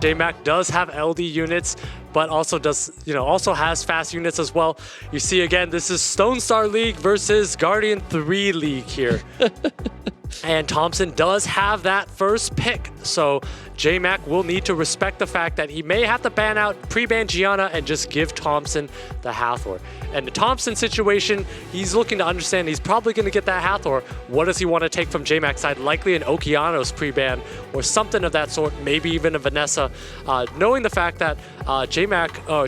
JMAK does have LD units, but also also has fast units as well. You see again, this is Stone Star League versus Guardian 3 League here. And Thompson does have that first pick, so JMAK will need to respect the fact that he may have to ban out, pre-ban Gianna, and just give Thompson the Hathor. And the Thompson situation, he's looking to understand he's probably going to get that Hathor. What does he want to take from JMAK's side? Likely an Okeanos pre-ban or something of that sort, maybe even a Vanessa, knowing the fact that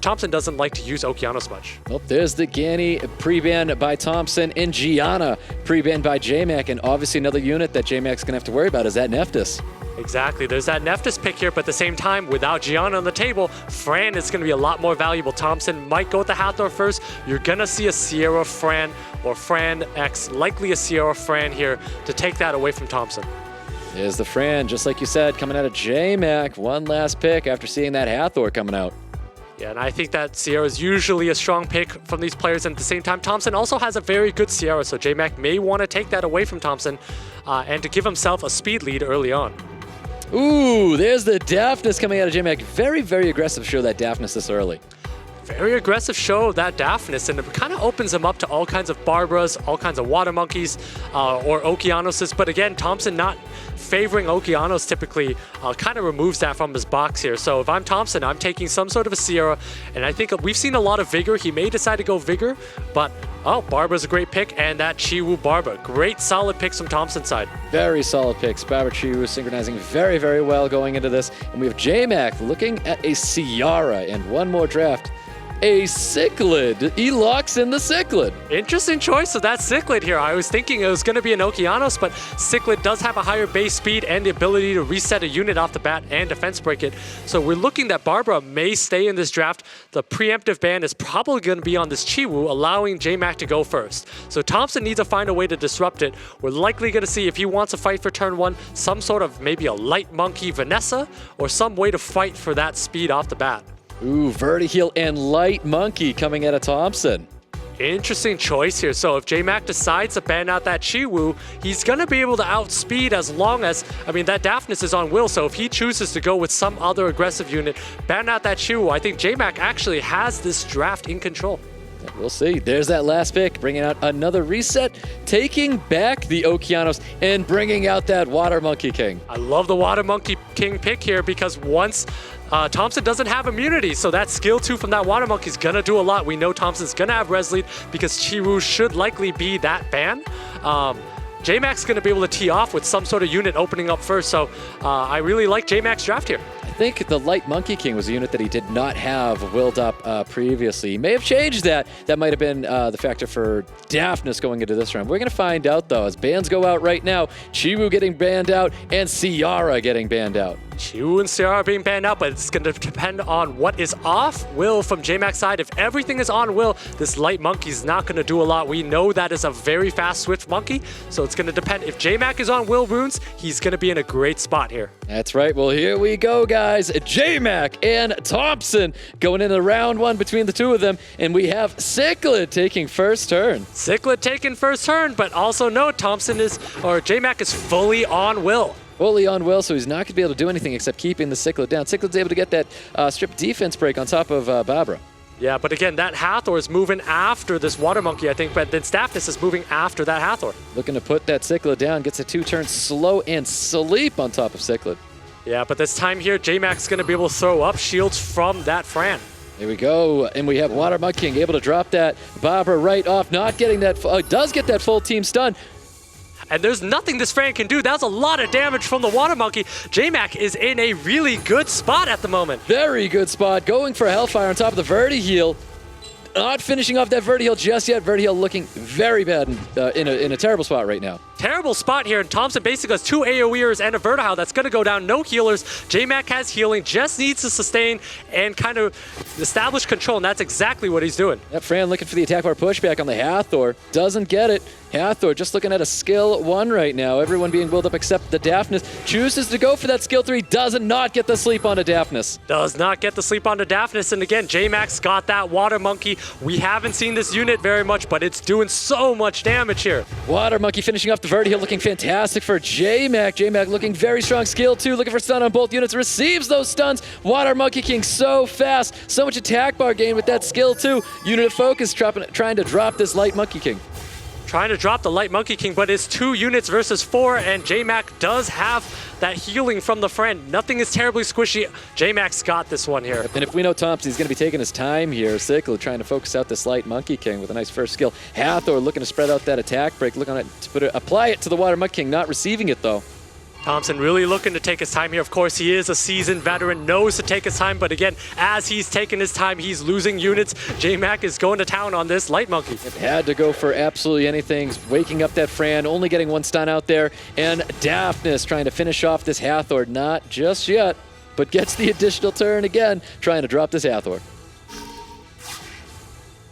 Thompson doesn't like to use Okeanos much. Oh, there's the Ganny pre-ban by Thompson and Gianna pre-ban by JMAK, and obviously another unit that JMAK's going to have to worry about is that Nephthys. Exactly. There's that Nephthys pick here, but at the same time, without Gianna on the table, Fran is going to be a lot more valuable. Thompson might go with the Hathor first. You're going to see a Sierra Fran or Fran X, likely a Sierra Fran here to take that away from Thompson. There's the Fran, just like you said, coming out of JMAK. One last pick after seeing that Hathor coming out. Yeah, and I think that Sierra is usually a strong pick from these players, and at the same time, Thompson also has a very good Sierra, so JMAK may want to take that away from Thompson and to give himself a speed lead early on. Ooh, there's the Daphnis coming out of JMAK. Very, very aggressive show, that Daphnis this early. Very aggressive show, that Daphnis, and it kind of opens him up to all kinds of Barbaras, all kinds of Water Monkeys, or Okeanoses. But again, Thompson not favoring Okeanos typically kind of removes that from his box here. So if I'm Thompson, I'm taking some sort of a Sierra, and I think we've seen a lot of Vigor. He may decide to go Vigor, but Barbara's a great pick, and that Chiwu Barba. Great solid picks from Thompson's side. Very solid picks. Barbara Chiwu synchronizing very, very well going into this. And we have JMAK looking at a Ciara, and one more draft. A Cichlid. He locks in the Cichlid. Interesting choice of that Cichlid here. I was thinking it was going to be an Okeanos, but Cichlid does have a higher base speed and the ability to reset a unit off the bat and defense break it. So we're looking that Barbara may stay in this draft. The preemptive ban is probably going to be on this Chiwu, allowing JMAK to go first. So Thompson needs to find a way to disrupt it. We're likely going to see, if he wants to fight for turn one, some sort of maybe a light monkey Vanessa or some way to fight for that speed off the bat. Ooh, Vertiheal and Light Monkey coming out of Thompson. Interesting choice here. So if JMAK decides to ban out that Chiwu, he's going to be able to outspeed as long as, that Daphnis is on will. So if he chooses to go with some other aggressive unit, ban out that Chiwu, I think JMAK actually has this draft in control. We'll see. There's that last pick, bringing out another reset, taking back the Okeanos and bringing out that Water Monkey King. I love the Water Monkey King pick here because once Thompson doesn't have immunity, so that skill 2 from that Water Monkey is going to do a lot. We know Thompson's going to have Res Lead because Chiwu should likely be that ban. JMAK's going to be able to tee off with some sort of unit opening up first, so I really like JMAK's draft here. I think the Light Monkey King was a unit that he did not have willed up previously. He may have changed that. That might have been the factor for Daphnis going into this round. We're going to find out, though, as bans go out right now. Chiwu getting banned out and Ciara getting banned out. Chiwu and Ciara being banned out, but it's going to depend on what is off will from JMAK's side. If everything is on will, this Light Monkey is not going to do a lot. We know that is a very fast Swift Monkey, so it's going to depend. If JMAK is on will runes, he's going to be in a great spot here. That's right. Well, here we go, guys. JMAK and Thompson going into round one between the two of them, and we have Cichlid taking first turn. Cichlid taking first turn, but also note JMAK is fully on will. Fully on will, so he's not going to be able to do anything except keeping the Cichlid down. Cichlid's able to get that strip defense break on top of Barbara. Yeah, but again, that Hathor is moving after this Water Monkey, I think, but then Daphnis is moving after that Hathor. Looking to put that Cichlid down, gets a 2-turn slow and sleep on top of Cichlid. Yeah, but this time here, JMAK's going to be able to throw up shields from that Fran. There we go, and we have Water Monkey King able to drop that Barbara right off, not getting that, does get that full team stun. And there's nothing this Fran can do. That was a lot of damage from the Water Monkey. JMAK is in a really good spot at the moment. Very good spot, going for Hellfire on top of the Vertiheal. Not finishing off that Vertiheal just yet. Vertiheal looking very bad in a terrible spot right now. Terrible spot here, and Thompson basically has 2 AoEers and a Vertiheal that's going to go down. No healers. JMAK has healing, just needs to sustain and kind of establish control, and that's exactly what he's doing. Yep, Fran looking for the attack bar pushback on the Hathor. Doesn't get it. Hathor just looking at a skill 1 right now. Everyone being willed up except the Daphnis. Chooses to go for that skill 3. Does not get the sleep onto Daphnis. Does not get the sleep onto Daphnis. And again, JMAK's got that Water Monkey. We haven't seen this unit very much, but it's doing so much damage here. Water Monkey finishing off the vertical, looking fantastic for JMAK. JMAK looking very strong. Skill 2, looking for stun on both units. Receives those stuns. Water Monkey King so fast. So much attack bar gain with that skill 2. Unit of focus trying to drop this Light Monkey King. Trying to drop the Light Monkey King, but it's 2 units versus 4, and JMAK does have that healing from the friend. Nothing is terribly squishy. JMAK's got this one here. And if we know THOMPSIN, he's going to be taking his time here. Sickle trying to focus out this Light Monkey King with a nice first skill. Hathor looking to spread out that attack break, looking to apply it to the Water Monkey King, not receiving it though. THOMPSIN really looking to take his time here. Of course, he is a seasoned veteran, knows to take his time, but again, as he's taking his time, he's losing units. JMAK is going to town on this Light Monkey. Had to go for absolutely anything, waking up that Fran, only getting 1 stun out there, and Daphnis trying to finish off this Hathor, not just yet, but gets the additional turn again, trying to drop this Hathor.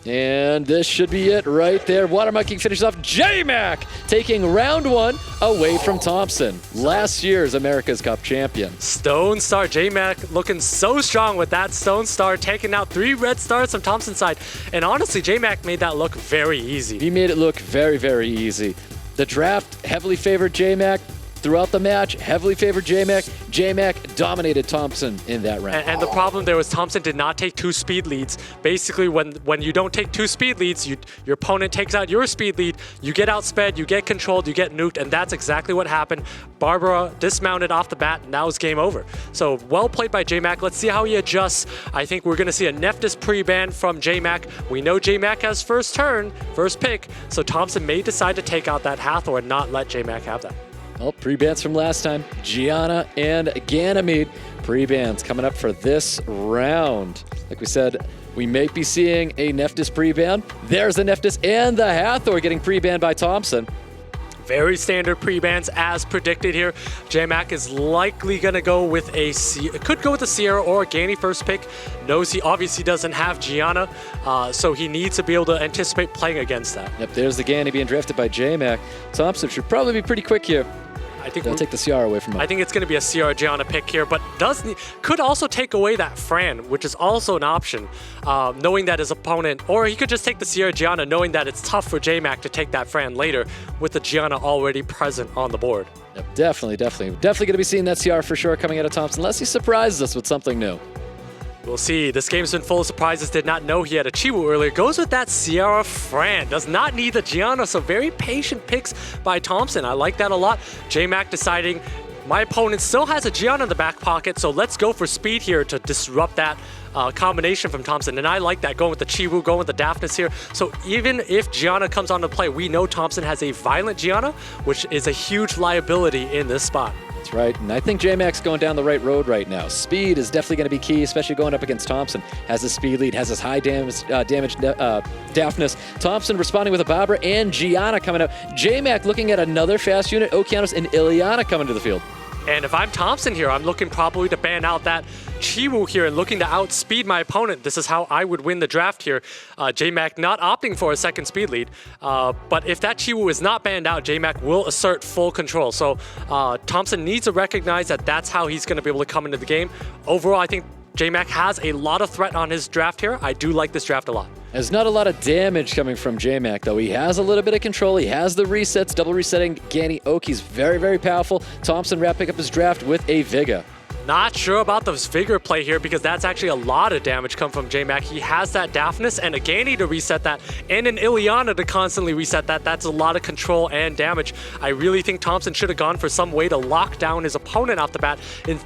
And this should be it right there. Water Monkey finishes off. JMAK taking round 1 away from THOMPSIN, last year's America's Cup champion. Stone Star, JMAK looking so strong with that Stone Star, taking out 3 red stars from THOMPSIN's side. And honestly, JMAK made that look very easy. He made it look very, very easy. The draft heavily favored JMAK. Throughout the match, heavily favored JMAK. JMAK dominated THOMPSIN in that round. And the problem there was THOMPSIN did not take 2 speed leads. Basically, when you don't take 2 speed leads, your opponent takes out your speed lead, you get outsped, you get controlled, you get nuked, and that's exactly what happened. Barbara dismounted off the bat, and that was game over. So well played by JMAK. Let's see how he adjusts. I think we're going to see a Nephthys pre-ban from JMAK. We know JMAK has first pick, so THOMPSIN may decide to take out that Hathor and not let JMAK have that. Well, pre-bans from last time, Gianna and Ganymede. Pre-bans coming up for this round. Like we said, we may be seeing a Nephthys pre-ban. There's the Nephthys and the Hathor getting pre-banned by THOMPSIN. Very standard pre-bans as predicted here. JMAK is likely going to go with could go with a Sierra or a Ganny first pick. Knows he obviously doesn't have Gianna, so he needs to be able to anticipate playing against that. Yep, there's the Ganny being drafted by JMAK. THOMPSIN should probably be pretty quick here. I think they'll take the CR away from him. I think it's going to be a CR Gianna pick here, but could also take away that Fran, which is also an option, knowing that his opponent, or he could just take the CR Gianna, knowing that it's tough for JMAK to take that Fran later with the Gianna already present on the board. Yep, definitely going to be seeing that CR for sure coming out of THOMPSIN, unless he surprises us with something new. We'll see. This game's been full of surprises. Did not know he had a Chiwu earlier. Goes with that Sierra Fran. Does not need the Gianna, so very patient picks by THOMPSIN. I like that a lot. JMAK deciding my opponent still has a Gianna in the back pocket, so let's go for speed here to disrupt that combination from THOMPSIN. And I like that, going with the Chiwu, going with the Daphnis here. So even if Gianna comes onto play, we know THOMPSIN has a violent Gianna, which is a huge liability in this spot. That's right, and I think JMAK's going down the right road right now. Speed is definitely going to be key, especially going up against THOMPSIN. Has a speed lead, has his high damage Daphnis. THOMPSIN responding with a Barbara and Gianna coming up. JMAK looking at another fast unit, Okeanos and Ileana coming to the field. And if I'm THOMPSIN here, I'm looking probably to ban out that Chiwu here and looking to outspeed my opponent. This is how I would win the draft here. JMAK not opting for a second speed lead. But if that Chiwu is not banned out, JMAK will assert full control. So THOMPSIN needs to recognize that that's how he's going to be able to come into the game. Overall, I think JMAK has a lot of threat on his draft here. I do like this draft a lot. There's not a lot of damage coming from JMAK, though. He has a little bit of control. He has the resets, double resetting Ganny Oak. He's very, very powerful. THOMPSIN wrap pick up his draft with a Viga. Not sure about the Vigor play here because that's actually a lot of damage come from JMAK. He has that Daphnis and a Ganny to reset that and an Ileana to constantly reset that. That's a lot of control and damage. I really think THOMPSIN should have gone for some way to lock down his opponent off the bat and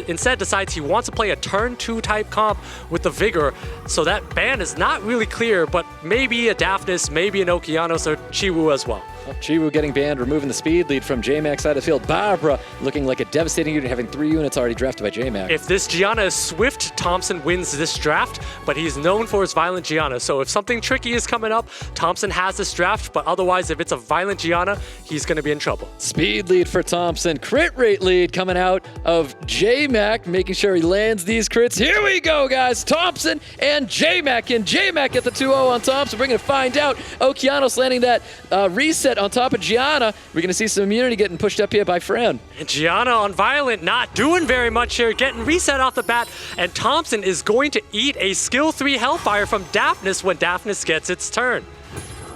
instead decides he wants to play a turn 2 type comp with the Vigor. So that ban is not really clear, but maybe a Daphnis, maybe an Okeanos or Chiwu as well. Chiwu getting banned, removing the speed lead from JMAK's side of the field. Barbara looking like a devastating unit, having 3 units already drafted by JMAK. If this Gianna is swift, Thompson wins this draft, but he's known for his violent Gianna. So if something tricky is coming up, Thompson has this draft, but otherwise, if it's a violent Gianna, he's going to be in trouble. Speed lead for Thompson. Crit rate lead coming out of JMAK, making sure he lands these crits. Here we go, guys. Thompson and JMAK, and JMAK at the 2-0 on Thompson. We're going to find out. Okeanos landing that reset on top of Gianna. We're going to see some immunity getting pushed up here by Fran. And Gianna on Violent not doing very much here, getting reset off the bat. And Thompson is going to eat a skill 3 Hellfire from Daphnis when Daphnis gets its turn.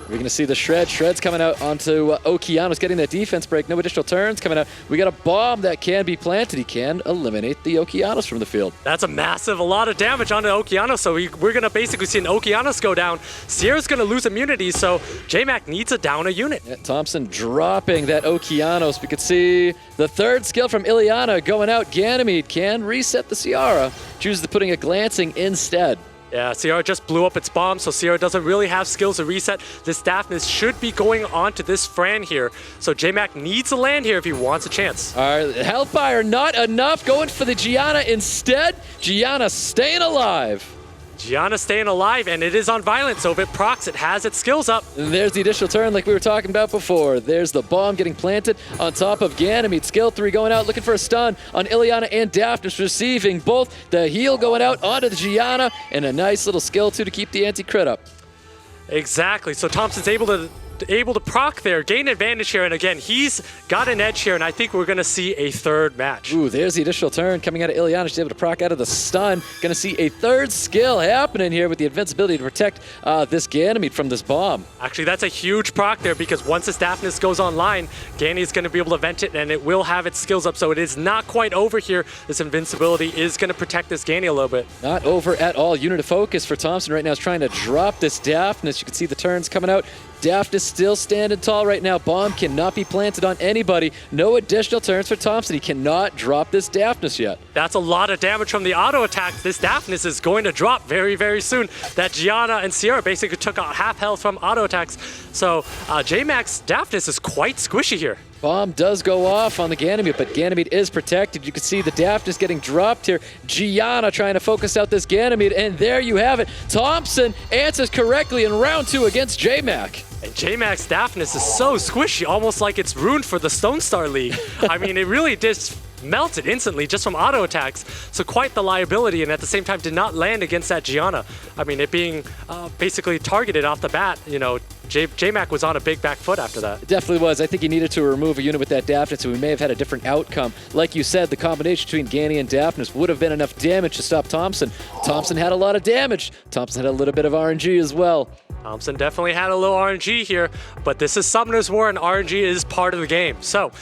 We're going to see the Shred. Shred's coming out onto Okeanos, getting that defense break. No additional turns coming out. We got a bomb that can be planted. He can eliminate the Okeanos from the field. That's a lot of damage onto Okeanos. So we're going to basically see an Okeanos go down. Sierra's going to lose immunity, so JMAK needs to down a unit. Yeah, Thompson dropping that Okeanos. We could see the 3rd skill from Ileana going out. Ganymede can reset the Sierra. Chooses to putting a glancing instead. Yeah, Sierra just blew up its bomb, so Sierra doesn't really have skills to reset. This Daphnis should be going on to this Fran here, so JMAK needs to land here if he wants a chance. All right, Hellfire not enough, going for the Gianna instead. Gianna staying alive. Gianna staying alive, and it is on Violent, so if it procs, it has its skills up. And there's the additional turn like we were talking about before. There's the bomb getting planted on top of Ganymede. Skill 3 going out, looking for a stun on Ileana and Daphnis, receiving both. The heal going out onto the Gianna, and a nice little skill 2 to keep the anti-crit up. Exactly, so Thompson's able to proc there, gain advantage here, and again, he's got an edge here, and I think we're going to see a 3rd match. Ooh, there's the additional turn coming out of Ileana. She's able to proc out of the stun. Going to see a 3rd skill happening here with the invincibility to protect this Ganymede from this bomb. Actually, that's a huge proc there, because once this Daphnis goes online, Ganymede's going to be able to vent it, and it will have its skills up, so it is not quite over here. This invincibility is going to protect this Gany a little bit. Not over at all. Unit of focus for Thompson right now is trying to drop this Daphnis. You can see the turns coming out. Daphnis still standing tall right now. Bomb cannot be planted on anybody. No additional turns for Thompson. He cannot drop this Daphnis yet. That's a lot of damage from the auto attack. This Daphnis is going to drop very, very soon. That Gianna and Sierra basically took out half health from auto attacks. So JMAK's Daphnis is quite squishy here. Bomb does go off on the Ganymede, but Ganymede is protected. You can see the Daphnis getting dropped here. Gianna trying to focus out this Ganymede, and there you have it. Thompson answers correctly in round 2 against JMAK. And JMAK's Daphnis is so squishy, almost like it's ruined for the Stone Star League. I mean, it really just melted instantly just from auto attacks. So quite the liability, and at the same time did not land against that Gianna. I mean, it being basically targeted off the bat, you know, JMAK was on a big back foot after that. It definitely was. I think he needed to remove a unit with that Daphnis, so we may have had a different outcome. Like you said, the combination between Gany and Daphnis would have been enough damage to stop Thompson. Thompson had a lot of damage. Thompson had a little bit of RNG as well. Thompson definitely had a little RNG here, but this is Summoner's War, and RNG is part of the game. So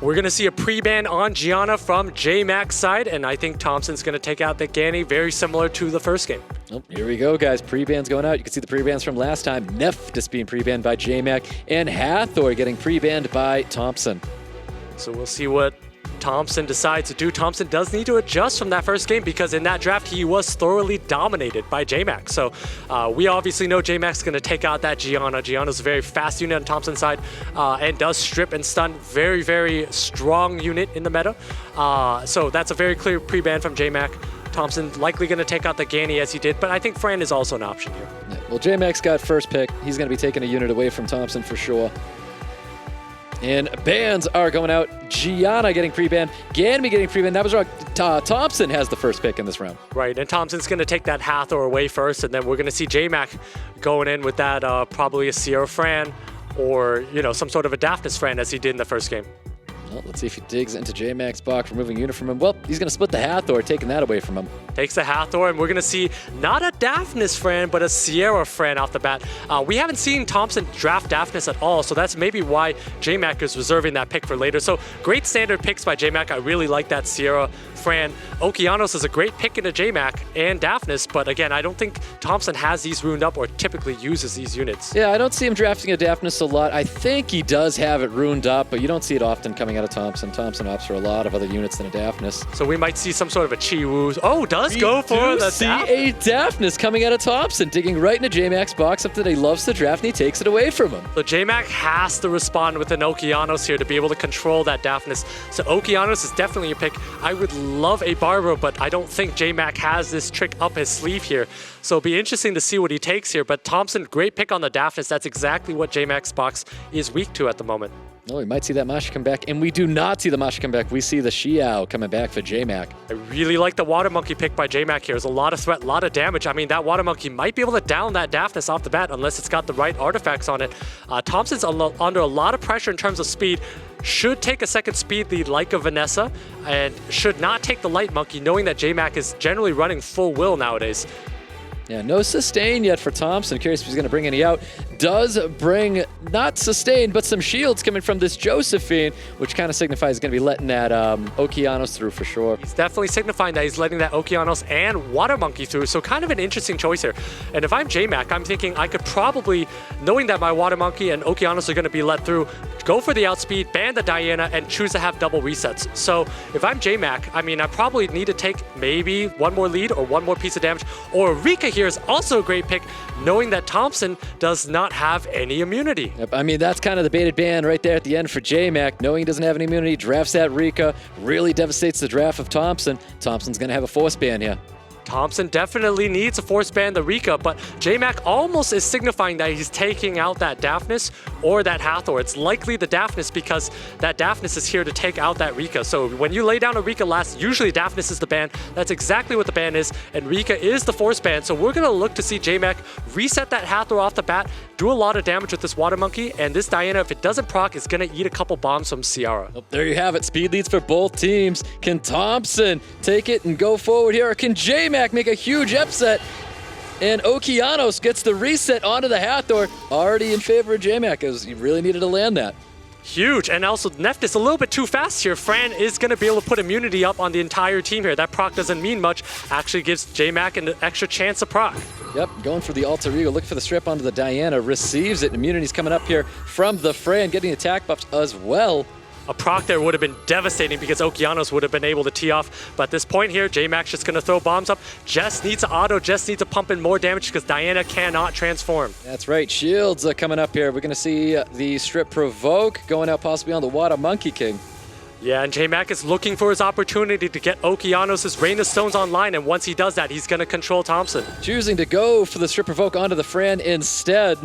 we're going to see a pre-ban on Gianna from JMAK's side, and I think Thompson's going to take out the Gany, very similar to the first game. Oh, here we go, guys. Pre-bans going out. You can see the pre-bans from last time. Nephthys being pre-banned by JMAK, and Hathor getting pre-banned by Thompson. So we'll see what Thompson decides to do. Thompson does need to adjust from that first game, because in that draft he was thoroughly dominated by JMAK. So we obviously know JMAK's going to take out that Gianna. Gianna's a very fast unit on Thompson's side, and does strip and stun. Very, very strong unit in the meta. So that's a very clear pre-ban from JMAK. Thompson likely going to take out the Gany as he did, but I think Fran is also an option here. Yeah, well, JMAK's got first pick. He's going to be taking a unit away from Thompson for sure. And bans are going out. Gianna getting pre-banned. Ganymede getting pre-banned. That was wrong. Thompson has the first pick in this round. Right, and Thompson's going to take that Hathor away first, and then we're going to see JMAK going in with that probably a Sierra Fran, or, you know, some sort of a Daphnis Fran as he did in the first game. Well, let's see if he digs into JMAK's box, removing unit from him. Well, he's going to split the Hathor, taking that away from him. Takes the Hathor, and we're going to see not a Daphnis Fran, but a Sierra Fran off the bat. We haven't seen Thompson draft Daphnis at all, so that's maybe why JMAK is reserving that pick for later. So great standard picks by JMAK. I really like that Sierra Fran. Okeanos is a great pick into JMAK and Daphnis, but again, I don't think Thompson has these ruined up or typically uses these units. Yeah, I don't see him drafting a Daphnis a lot. I think he does have it ruined up, but you don't see it often coming coming out of Thompson. Thompson opts for a lot of other units than a Daphnis. So we might see some sort of a Chi-Wu. Oh, does go for the see a Daphnis coming out of Thompson, digging right into JMAK's box, something that he loves to draft, and he takes it away from him. So JMAK has to respond with an Okeanos here to be able to control that Daphnis. So Okeanos is definitely a pick. I would love a Barbaro, but I don't think JMAK has this trick up his sleeve here. So it'll be interesting to see what he takes here. But Thompson, great pick on the Daphnis. That's exactly what JMAK's box is weak to at the moment. Oh, we might see that Masha come back, and we do not see the Masha come back. We see the Xiao coming back for JMAK. I really like the Water Monkey pick by JMAK here. There's a lot of threat, a lot of damage. I mean, that Water Monkey might be able to down that Daphnis off the bat unless it's got the right artifacts on it. Thompson's under a lot of pressure in terms of speed. Should take a second speed lead like a Vanessa, and should not take the Light Monkey, knowing that JMAK is generally running full will nowadays. Yeah, no sustain yet for Thompson. Curious if he's going to bring any out. Does bring, not sustain, but some shields coming from this Josephine, which kind of signifies he's going to be letting that Okeanos through for sure. He's definitely signifying that he's letting that Okeanos and Water Monkey through, so kind of an interesting choice here. And if I'm JMAK, I'm thinking I could probably, knowing that my Water Monkey and Okeanos are going to be let through, go for the outspeed, ban the Diana, and choose to have double resets. So if I'm JMAK, I mean, I probably need to take maybe one more lead or one more piece of damage. Or Rika here is also a great pick, knowing that Thompson does not have any immunity. Yep, I mean, that's kind of the baited ban right there at the end for JMAK. Knowing he doesn't have any immunity, drafts that Rika, really devastates the draft of Thompson. Thompson's going to have a force ban here. Thompson definitely needs to force ban the Rika, but JMAK almost is signifying that he's taking out that Daphnis or that Hathor. It's likely the Daphnis because that Daphnis is here to take out that Rika. So when you lay down a Rika last, usually Daphnis is the ban. That's exactly what the ban is, and Rika is the force ban. So we're going to look to see JMAK reset that Hathor off the bat, do a lot of damage with this Water Monkey, and this Diana, if it doesn't proc, is going to eat a couple bombs from Ciara. Oh, there you have it. Speed leads for both teams. Can Thompson take it and go forward here, or can JMAK make a huge upset? And Okeanos gets the reset onto the Hathor, already in favor of JMAK, because he really needed to land that. Huge, and also Nephthys a little bit too fast here. Fran is going to be able to put immunity up on the entire team here. That proc doesn't mean much, actually gives JMAK an extra chance to proc. Yep, going for the alter ego, looking for the strip onto the Diana, receives it. Immunity's coming up here from the Fran, getting attack buffs as well. A proc there would have been devastating because Okeanos would have been able to tee off. But at this point here, JMAK's just going to throw bombs up. Jess needs to auto, Jess needs to pump in more damage because Diana cannot transform. That's right, shields are coming up here. We're going to see the strip provoke going out possibly on the Water Monkey King. Yeah, and JMAK is looking for his opportunity to get Okeanos' Rain of Stones online, and once he does that, he's going to control Thompson. Choosing to go for the strip provoke onto the Fran instead.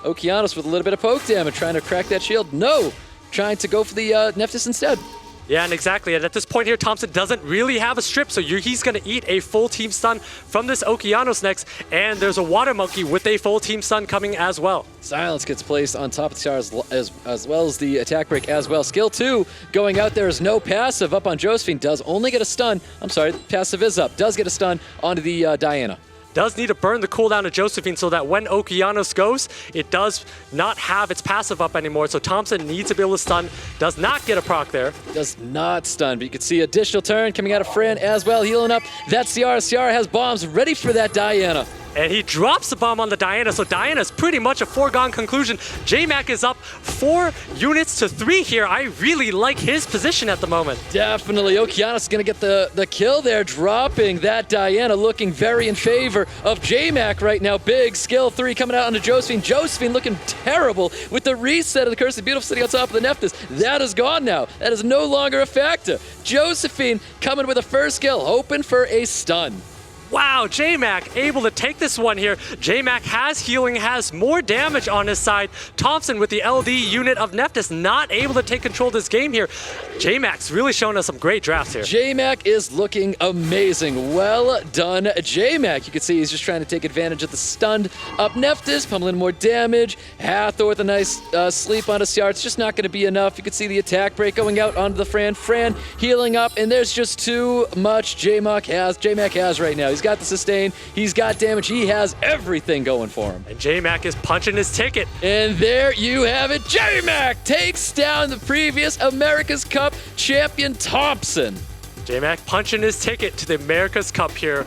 Okeanos with a little bit of poke damage, trying to crack that shield. No! Trying to go for the Nephthys instead. Yeah, and exactly. And at this point here, Thompson doesn't really have a strip, so he's going to eat a full team stun from this Okeanos next, and there's a Water Monkey with a full team stun coming as well. Silence gets placed on top of the Ciara as well as the attack break as well. Skill 2 going out there is no passive up on Josephine. Does only get a stun. I'm sorry, passive is up. Does get a stun onto the Diana. Does need to burn the cooldown of Josephine so that when Okeanos goes, it does not have its passive up anymore. So Thompson needs to be able to stun. Does not get a proc there. Does not stun, but you can see additional turn coming out of Fran as well, healing up that Ciara. Ciara has bombs ready for that Diana. And he drops the bomb on the Diana, so Diana's pretty much a foregone conclusion. JMAK is up 4 units to 3 here. I really like his position at the moment. Definitely. Okeanos is going to get the kill there, dropping that Diana, looking very in favor of JMAK right now. Big skill 3 coming out onto Josephine. Josephine looking terrible with the reset of the Curse of Beautiful sitting on top of the Nephthys. That is gone now. That is no longer a factor. Josephine coming with a first skill, hoping for a stun. Wow, JMAK able to take this one here. JMAK has healing, has more damage on his side. Thompson with the LD unit of Nephthys not able to take control of this game here. JMAK's really showing us some great drafts here. JMAK is looking amazing. Well done, JMAK. You can see he's just trying to take advantage of the stunned up Nephthys, pummeling more damage. Hathor with a nice sleep onto Ciara. It's just not going to be enough. You can see the attack break going out onto the Fran. Fran healing up, and there's just too much JMAK has right now. He's got the sustain, he's got damage, he has everything going for him. And JMAK is punching his ticket. And there you have it. JMAK takes down the previous America's Cup champion Thompson. JMAK punching his ticket to the America's Cup here.